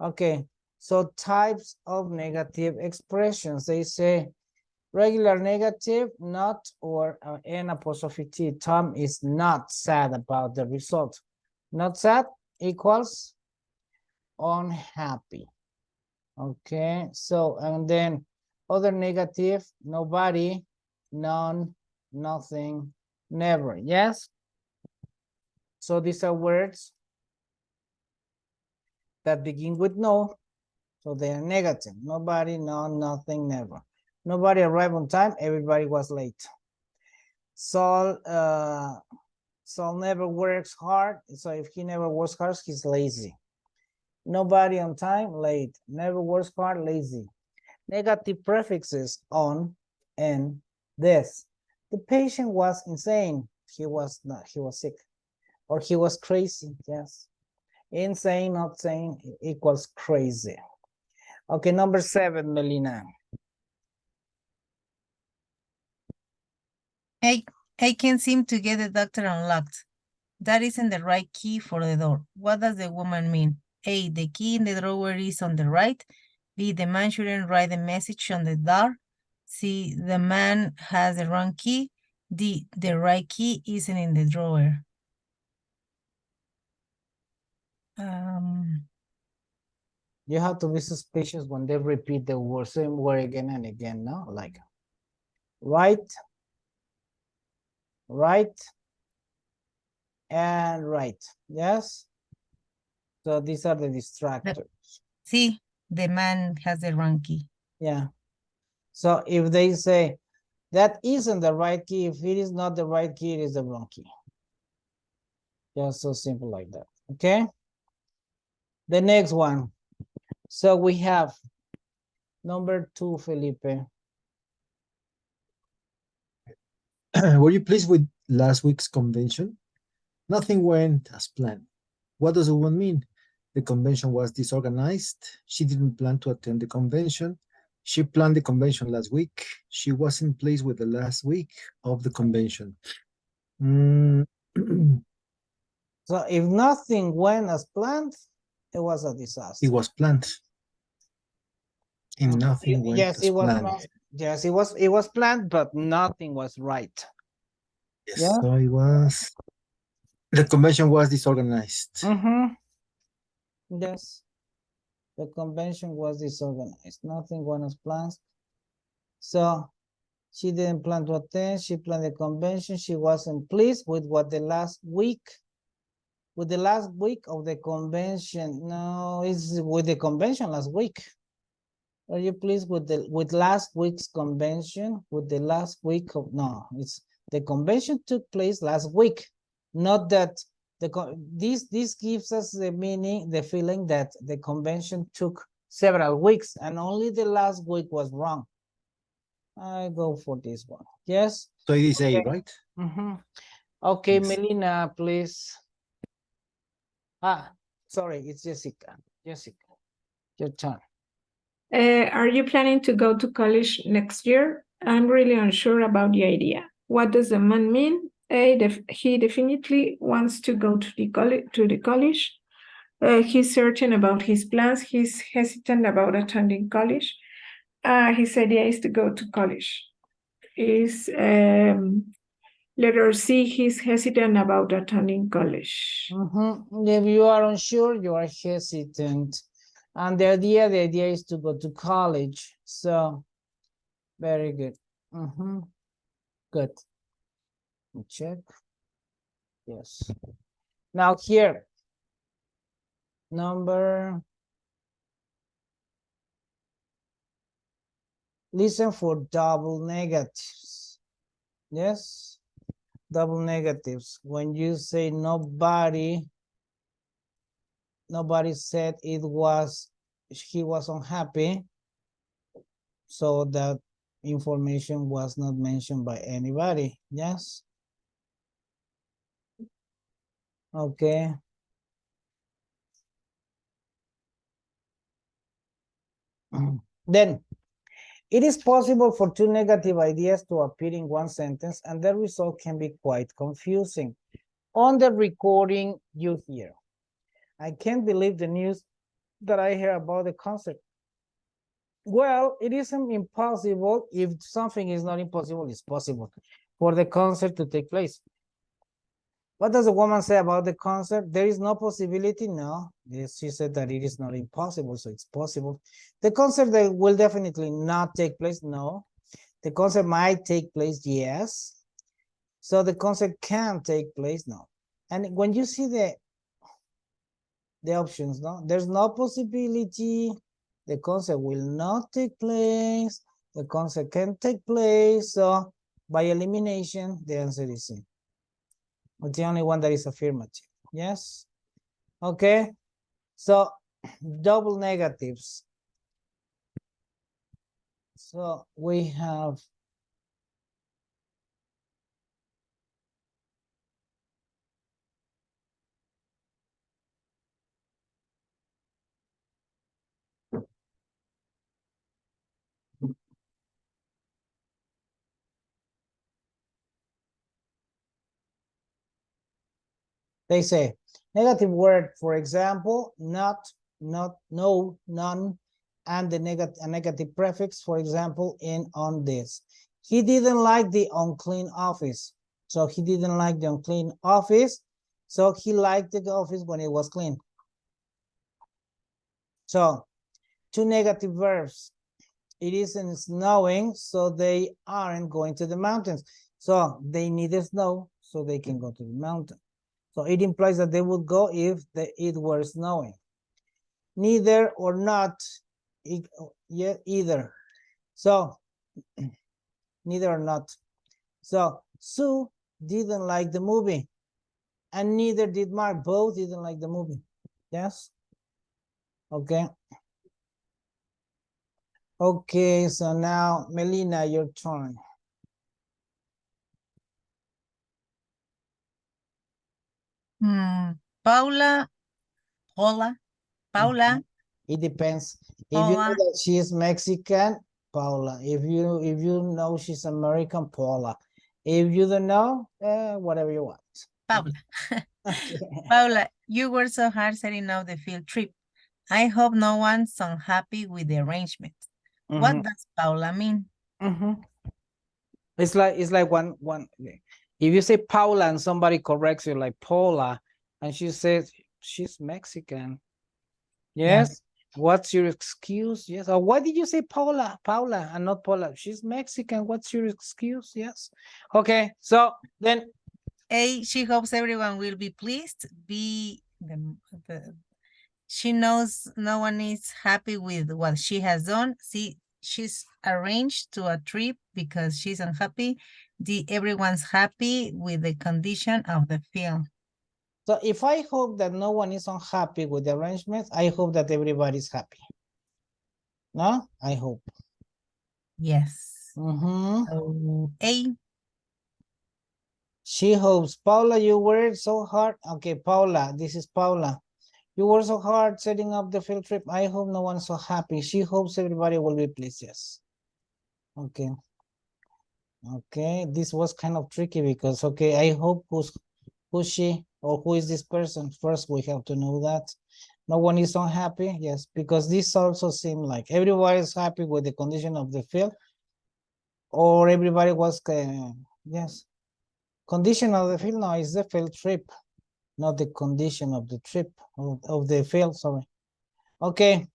Okay, So types of negative expressions, they say regular negative, not, or N apostrophe T. Tom is not sad about the result. Not sad equals unhappy. Okay, so, and then other negative, nobody, none, nothing, never. Yes? So these are words that begin with no. So they are negative. Nobody, none, nothing, never. Nobody arrived on time. Everybody was late. Saul never works hard. So if he never works hard, he's lazy. Nobody on time, late. Never works hard, lazy. Negative prefixes on and this. The patient was insane. He was not. He was sick, or he was crazy. Yes. Insane, not sane equals crazy. Okay, number 7, Melina. I can't seem to get the doctor unlocked. That isn't the right key for the door. What does the woman mean? A, the key in the drawer is on the right. B, the man shouldn't write the message on the door. C, the man has the wrong key. D, the right key isn't in the drawer. You have to be suspicious when they repeat the word, same word again and again, no? Like, right, and right. Yes? So these are the distractors. C, the man has the wrong key. Yeah. So if they say, that isn't the right key, if it is not the right key, it is the wrong key. Just so simple like that. Okay? The next one. So we have number 2, Felipe. Were you pleased with last week's convention? Nothing went as planned. What does the woman mean? The convention was disorganized. She didn't plan to attend the convention. She planned the convention last week. She wasn't pleased with the last week of the convention. So if nothing went as planned, it was a disaster. It was planned. And nothing went yes, as it was planned. Yes, it was planned, but nothing was right. Yes, Yeah. so it was. The convention was disorganized. Yes. The convention was disorganized. Nothing went as planned. So she didn't plan to attend. She planned the convention. She wasn't pleased with what the last week of the convention. No, it's with the convention last week. Are you pleased with last week's convention? With the last week of, no, it's the convention took place last week. Not that this gives us the meaning, the feeling that the convention took several weeks and only the last week was wrong. I go for this one. Yes. So it is okay. A, right? Okay, Yes. Melina, please. Sorry, it's Jessica. Jessica, your turn. Are you planning to go to college next year? I'm really unsure about the idea. What does the man mean? He definitely wants to go to the college. He's certain about his plans. He's hesitant about attending college. His idea is to go to college. Letter C, he's hesitant about attending college. If you are unsure, you are hesitant. And the idea is to go to college. So, very good. Good. Check. Yes. Now here, listen for double negatives. Yes, double negatives. When you say nobody said he was unhappy, so that information was not mentioned by anybody. Yes. Okay. Then it is possible for two negative ideas to appear in one sentence, and the result can be quite confusing. On the recording you hear, I can't believe the news that I hear about the concept. Well, it isn't impossible. If something is not impossible, it's possible for the concert to take place. What does the woman say about the concert? There is no possibility. No, yes, she said that it is not impossible, so it's possible. The concert that will definitely not take place. No, the concert might take place. Yes. So the concert can take place. No. And when you see the options, no, there's no possibility. The concert will not take place. The concert can take place. So by elimination, the answer is C. It's the only one that is affirmative. Yes. Okay. So double negatives. So we have they say negative word, for example, not, no, none, and the negative prefix, for example, in on this. He didn't like the unclean office. So he didn't like the unclean office. So he liked the office when it was clean. So two negative verbs. It isn't snowing, so they aren't going to the mountains. So they need the snow so they can go to the mountain. So it implies that they would go if it were snowing. Neither or not, yeah, either. So neither or not. So Sue didn't like the movie, and neither did Mark. Both didn't like the movie. Yes. Okay. Okay. So now, Melina, your turn. Paula. It depends. If you know Paula. that she is Mexican, Paula. If you know she's American, Paula. If you don't know, whatever you want. Paula. Okay. Paula, you worked so hard setting up the field trip. I hope no one's unhappy with the arrangement. What does Paula mean? It's like one. If you say Paula and somebody corrects you like Paula, and she says she's Mexican. Yes. Yeah. What's your excuse? Yes. Or why did you say Paula? Paula and not Paula? She's Mexican. What's your excuse? Yes. Okay. So then A, she hopes everyone will be pleased. B, she knows no one is happy with what she has done. C, she's arranged to a trip because she's unhappy. D, everyone's happy with the condition of the film. So if I hope that no one is unhappy with the arrangements, I hope that everybody's happy. No? I hope. Yes. So, A. She hopes. Paula, you worked so hard. Okay, Paula, this is Paula. You worked so hard setting up the field trip. I hope no one's so happy. She hopes everybody will be pleased. Yes. Okay. Okay, this was kind of tricky because, okay, I hope who's she or who is this person? First, we have to know that. No one is unhappy. Yes, because this also seemed like everybody is happy with the condition of the field, or everybody was, yes. Condition of the field, no, it's the field trip, not the condition of the trip, of the field, sorry. Okay.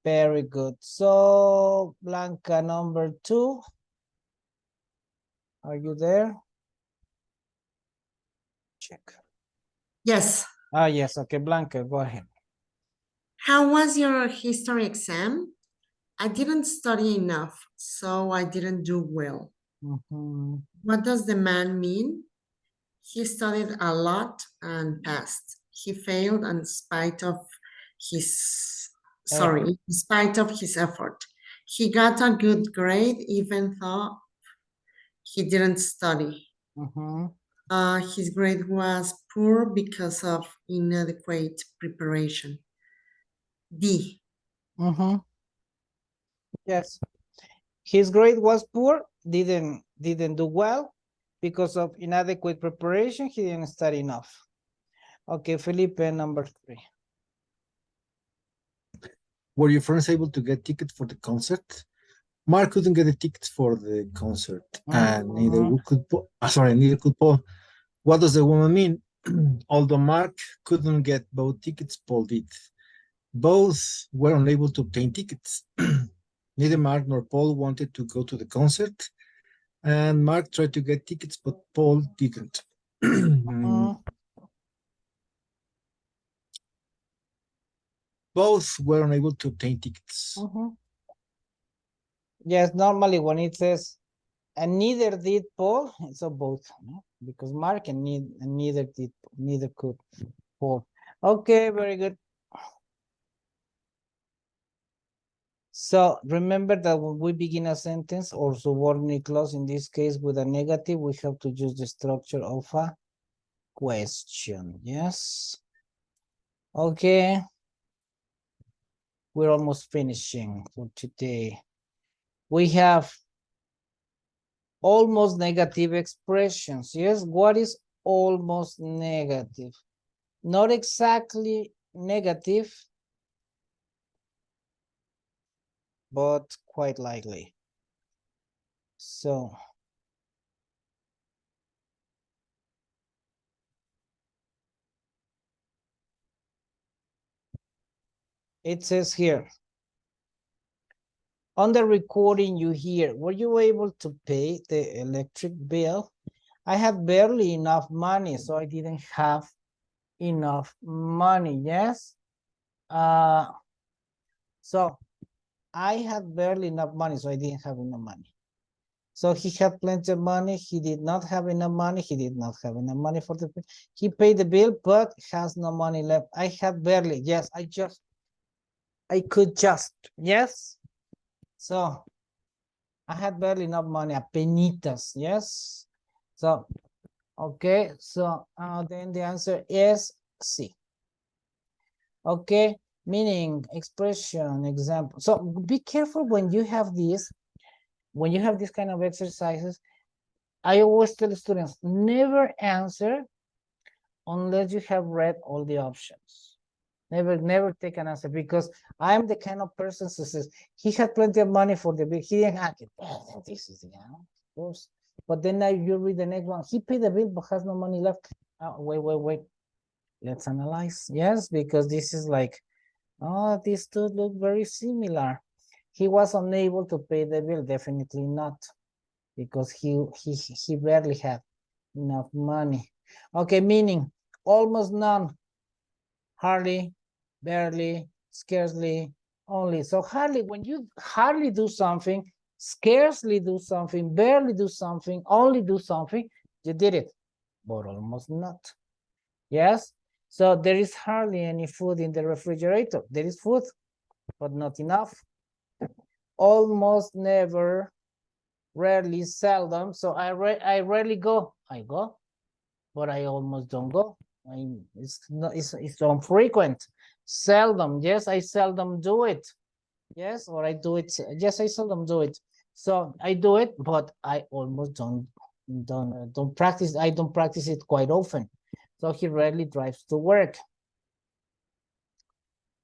Very good. So, Blanca, number 2. Are you there? Check. Yes. Ah, yes. Okay, Blanca, go ahead. How was your history exam? I didn't study enough, so I didn't do well. What does the man mean? He studied a lot and passed. He failed in spite of his, in spite of his effort. He got a good grade even though he didn't study. His grade was poor because of inadequate preparation. D. Yes. His grade was poor, didn't do well because of inadequate preparation. He didn't study enough. Okay, Felipe, number 3. Were your friends able to get tickets for the concert? Mark couldn't get the tickets for the concert, and neither could Paul. Neither could Paul. What does the woman mean? Although Mark couldn't get both tickets, Paul did. Both were unable to obtain tickets. Neither Mark nor Paul wanted to go to the concert, and Mark tried to get tickets, but Paul didn't. Both were unable to obtain tickets. Yes, normally when it says, and neither did Paul, it's a both, no? Because Mark and neither could Paul. Okay, very good. So remember that when we begin a sentence or subordinate clause, in this case with a negative, we have to use the structure of a question. Yes. Okay. We're almost finishing for today. We have almost negative expressions. Yes. What is almost negative? Not exactly negative, but quite likely. So it says here, on the recording you hear, were you able to pay the electric bill? I had barely enough money, so I didn't have enough money. Yes. So I had barely enough money, so I didn't have enough money. So he had plenty of money. He did not have enough money. He did not have enough money for the bill. He paid the bill, but has no money left. I had barely. Yes, I could just. Yes. So I had barely enough money, apenitas. Yes. So, okay. So then the answer is C. Okay. Meaning, expression, example. So be careful when you have this. When you have this kind of exercises, I always tell students, never answer unless you have read all the options. Never take an answer, because I'm the kind of person who says, he had plenty of money for the bill. He didn't have it. Oh, this is the answer, of course. But then now you read the next one. He paid the bill, but has no money left. Oh, wait. Let's analyze. Yes, because this is like, oh, these two look very similar. He was unable to pay the bill. Definitely not, because he barely had enough money. Okay, meaning almost none, hardly, barely, scarcely, only. So hardly, when you hardly do something, scarcely do something, barely do something, only do something, you did it, but almost not. Yes. So there is hardly any food in the refrigerator. There is food, but not enough. Almost never, rarely, seldom. So I rarely go. I go, but I almost don't go. It's infrequent. Seldom. Yes, I seldom do it. Yes, or I do it. Yes, I seldom do it. So I do it, but I almost don't practice. I don't practice it quite often. So he rarely drives to work.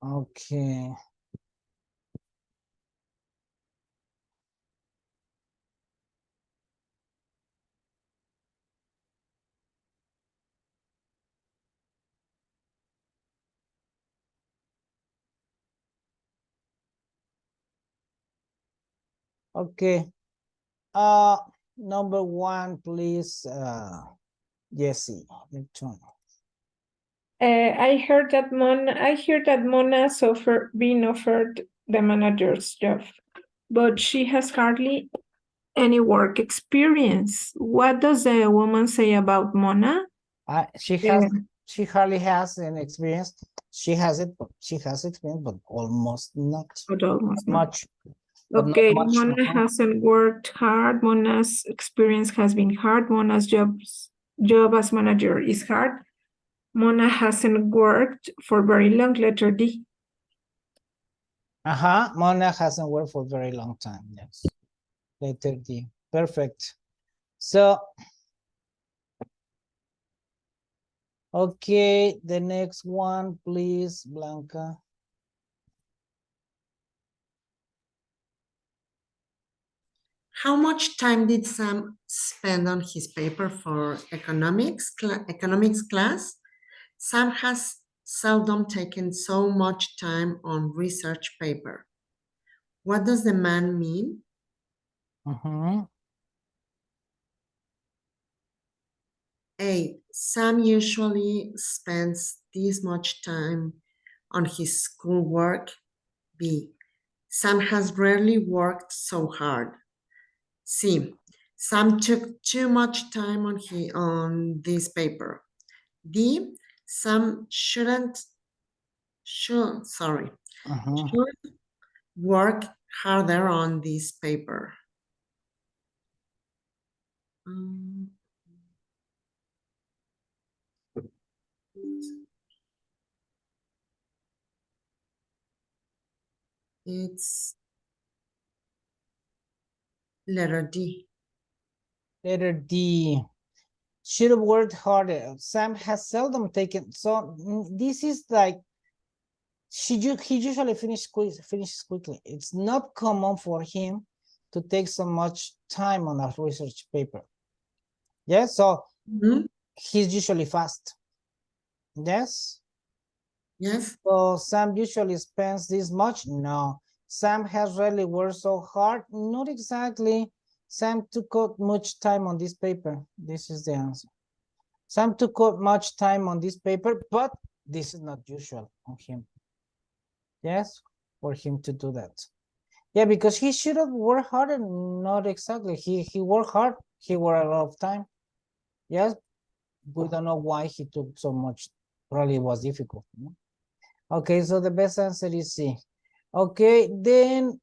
Okay. Okay. Number one, please. Jessie, your turn. I heard that Mona's being offered the manager's job, but she has hardly any work experience. What does the woman say about Mona? She hardly has an experience. She has it, but she has experience, but almost not. But almost not much. Okay, Mona hasn't worked hard. Mona's experience has been hard. Mona's job as manager is hard. Mona hasn't worked for very long, letter D. Mona hasn't worked for a very long time, yes. Letter D, perfect. So, okay, the next one, please, Blanca. How much time did Sam spend on his paper for economics class? Sam has seldom taken so much time on research paper. What does the man mean? A. Sam usually spends this much time on his schoolwork. B. Sam has rarely worked so hard. C. Sam took too much time on this paper. D. Sam should work harder on this paper. It's letter D. Letter D. Should have worked harder. Sam has seldom taken. So this is like he usually finishes quickly. It's not common for him to take so much time on a research paper. Yes, so he's usually fast. Yes. Yes. So Sam usually spends this much. No, Sam has rarely worked so hard. Not exactly. Sam took out much time on this paper. This is the answer. Sam took out much time on this paper, but this is not usual on him. Yes, for him to do that. Yeah, because he should have worked harder. Not exactly. He worked hard. He worked a lot of time. Yes, we don't know why he took so much. Probably it was difficult. No? Okay, so the best answer is C. Okay, then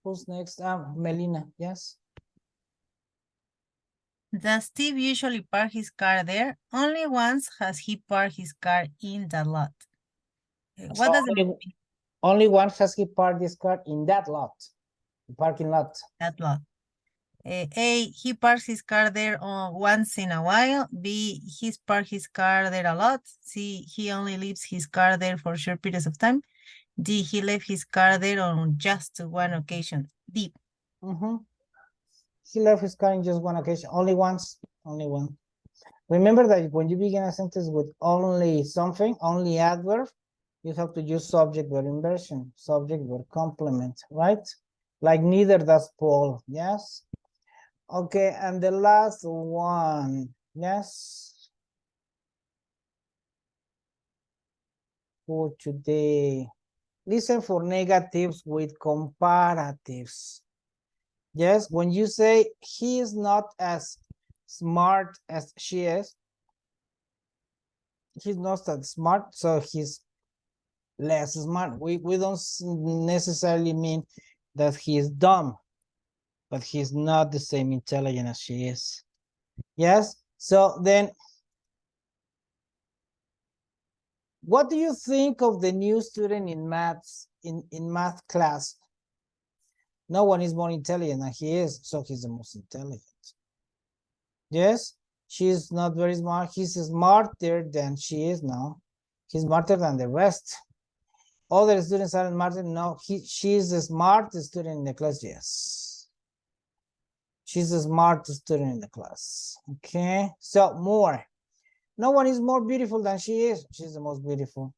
who's next? Melina. Yes. Does Steve usually park his car there? Only once has he parked his car in that lot. What does it mean? Only one has he parked his car in that lot, parking lot. That lot. A, he parks his car there once in a while. B, he's parked his car there a lot. C, he only leaves his car there for short periods of time. D, he left his car there on just one occasion. D. He left his car in just one occasion, only once, only one. Remember that when you begin a sentence with only something, only adverb, you have to use subject verb inversion, subject verb complement, right? Like neither does Paul, yes? Okay, and the last one, yes? For today, listen for negatives with comparatives. Yes, when you say he is not as smart as she is, he's not that smart, so he's less smart. We don't necessarily mean that he is dumb, but he's not the same intelligent as she is. Yes, so then what do you think of the new student in maths, in math class? No one is more intelligent than he is, so he's the most intelligent. Yes, she's not very smart. He's smarter than she is now. He's smarter than the rest. Other students aren't smarter. No, she's the smartest student in the class. Yes. She's the smartest student in the class. Okay, so more. No one is more beautiful than she is. She's the most beautiful.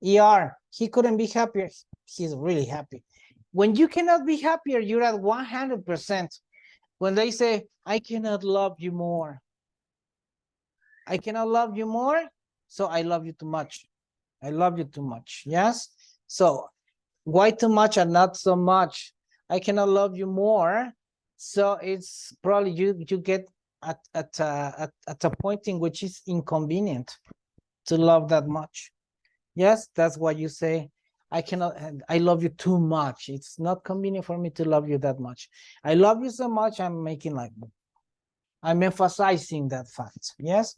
ER, he couldn't be happier. He's really happy. When you cannot be happier, you're at 100%. When they say, I cannot love you more. I cannot love you more, so I love you too much. I love you too much, yes? So why too much and not so much? I cannot love you more, so it's probably you get at a point in which it's inconvenient to love that much. Yes, that's why you say, I love you too much. It's not convenient for me to love you that much. I love you so much, I'm emphasizing that fact. Yes.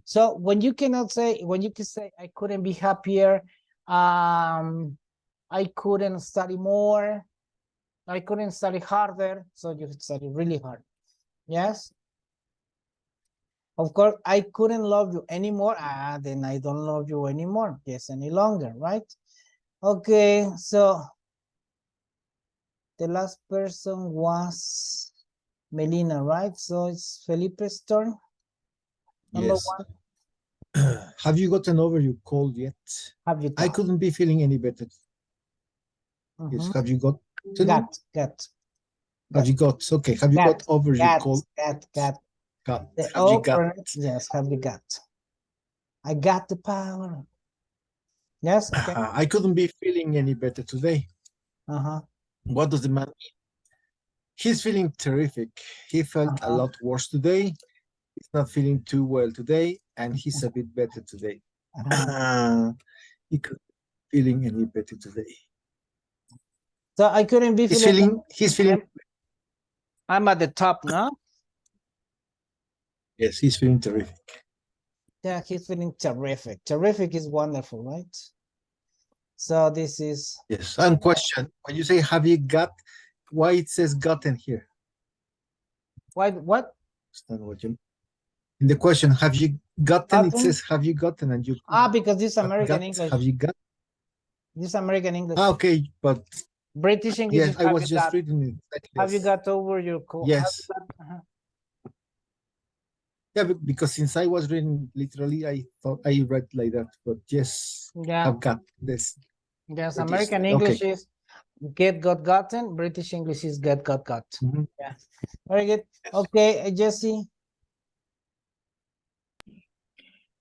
So when you can say, I couldn't be happier, I couldn't study more, I couldn't study harder, so you study really hard. Yes. Of course, I couldn't love you anymore. Then I don't love you anymore. Yes, any longer, right? Okay, so The last person was Melina, right? So it's Felipe's turn. Number Yes. one. Have you gotten over your cold yet? Have you I got? couldn't be feeling any better. Yes. Mhm. Have you got? Got. Have you got? Okay. Have you got over your cold? Got. Got. The Have you O got? for it, yes, have you got? I got the power. Yes, okay. I couldn't be feeling any better today. Uh-huh. What does the man mean? He's feeling terrific. He felt a lot worse today. He's not feeling too well today, and he's a bit better today. He couldn't be feeling any better today. So I couldn't be He's feeling. feeling. I'm at the top now. Yes, he's feeling terrific. Yeah, he's feeling terrific. Terrific is wonderful, right? So this is. Yes. And question: when you say "have you got," why it says "gotten" here? Why? What? Understand what you? In the question, have you gotten? It Gotten? says "have you gotten," and you. Because this American English. Have you got? This American English. Okay, but British English yes, is I have was you just got. reading it. Like Have you this. got over your cold? Yes. Uh-huh. Yeah, because since I was reading literally, I thought I read like that. But yes, Yeah. have got this. Yes, British. American English is get, got, gotten. British English is get, got. Mhm. Yeah, very good. Okay, Jesse.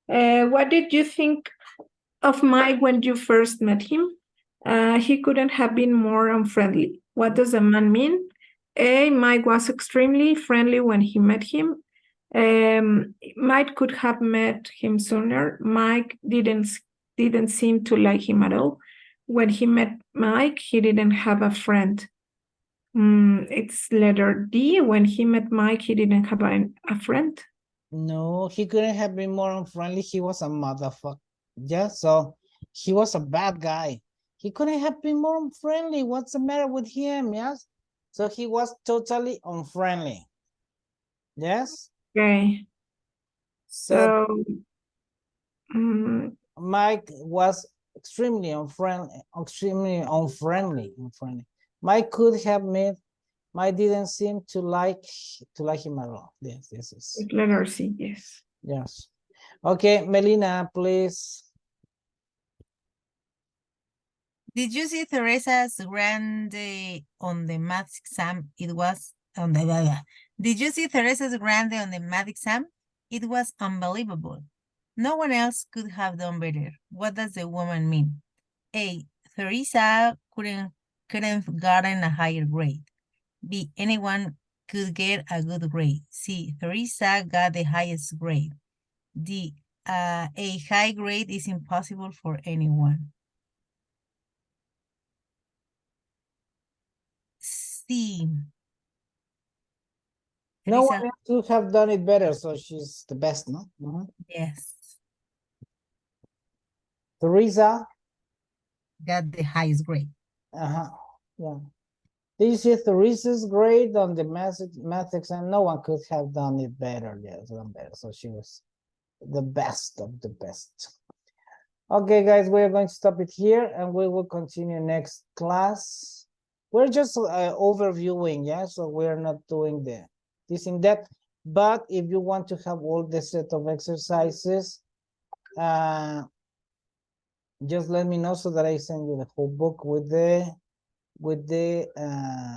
What did you think of Mike when you first met him? He couldn't have been more unfriendly. What does a man mean? A, Mike was extremely friendly when he met him. Mike could have met him sooner. Mike didn't seem to like him at all. When he met Mike, he didn't have a friend. It's letter D. When he met Mike, he didn't have a friend. No, he couldn't have been more unfriendly. He was a motherfucker. Yeah, so he was a bad guy. He couldn't have been more unfriendly. What's the matter with him? Yes. So he was totally unfriendly. Yes. Okay. So, Mike was extremely unfriendly. Mike could have met. Mike didn't seem to like him at all. Yes, this is. letter C, yes. Yes. Okay, Melina, please. Did you see Teresa's grande on the math exam? It was on the Did you see Teresa's grande on the math exam? It was unbelievable. No one else could have done better. What does the woman mean? A, Teresa couldn't gotten a higher grade. B, anyone could get a good grade. C, Teresa got the highest grade. D, a high grade is impossible for anyone. C. No Teresa, one else could have done it better, so she's the best, no? yes, Teresa. got the highest grade. Yeah. This is Teresa's grade on the math exam. No one could have done it better. Yes, done better. So she was the best of the best. Okay, guys, we're going to stop it here and we will continue next class. We're just overviewing, yeah, so we're not doing this in depth. But if you want to have all the set of exercises, just let me know so that I send you the whole book with the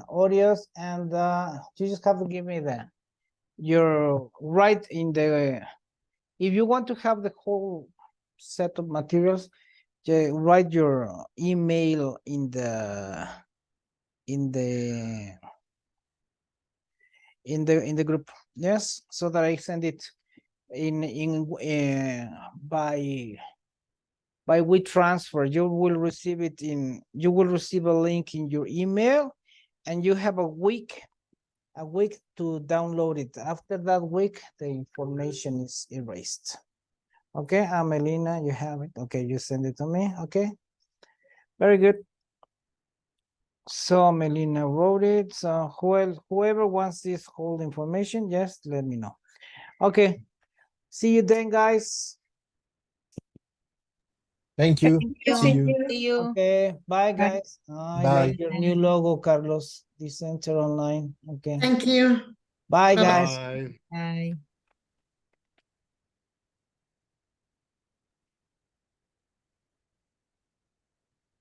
audios, and you just have to give me your right in the, if you want to have the whole set of materials, write your email in the group, yes, so that I send it by WeTransfer. You will receive it you will receive a link in your email, and you have a week to download it. After that week, the information is erased. Okay, Melina, you have it. Okay, you send it to me. Okay, very good. So Melina wrote it. So whoever wants this whole information, just let me know. Okay, see you then, guys. Thank you. you. See you. See you. Okay, bye, Bye. guys. I Bye. like your new logo, Carlos. The Center Online. Okay, Thank you. bye, Bye-bye. guys. Bye. Bye.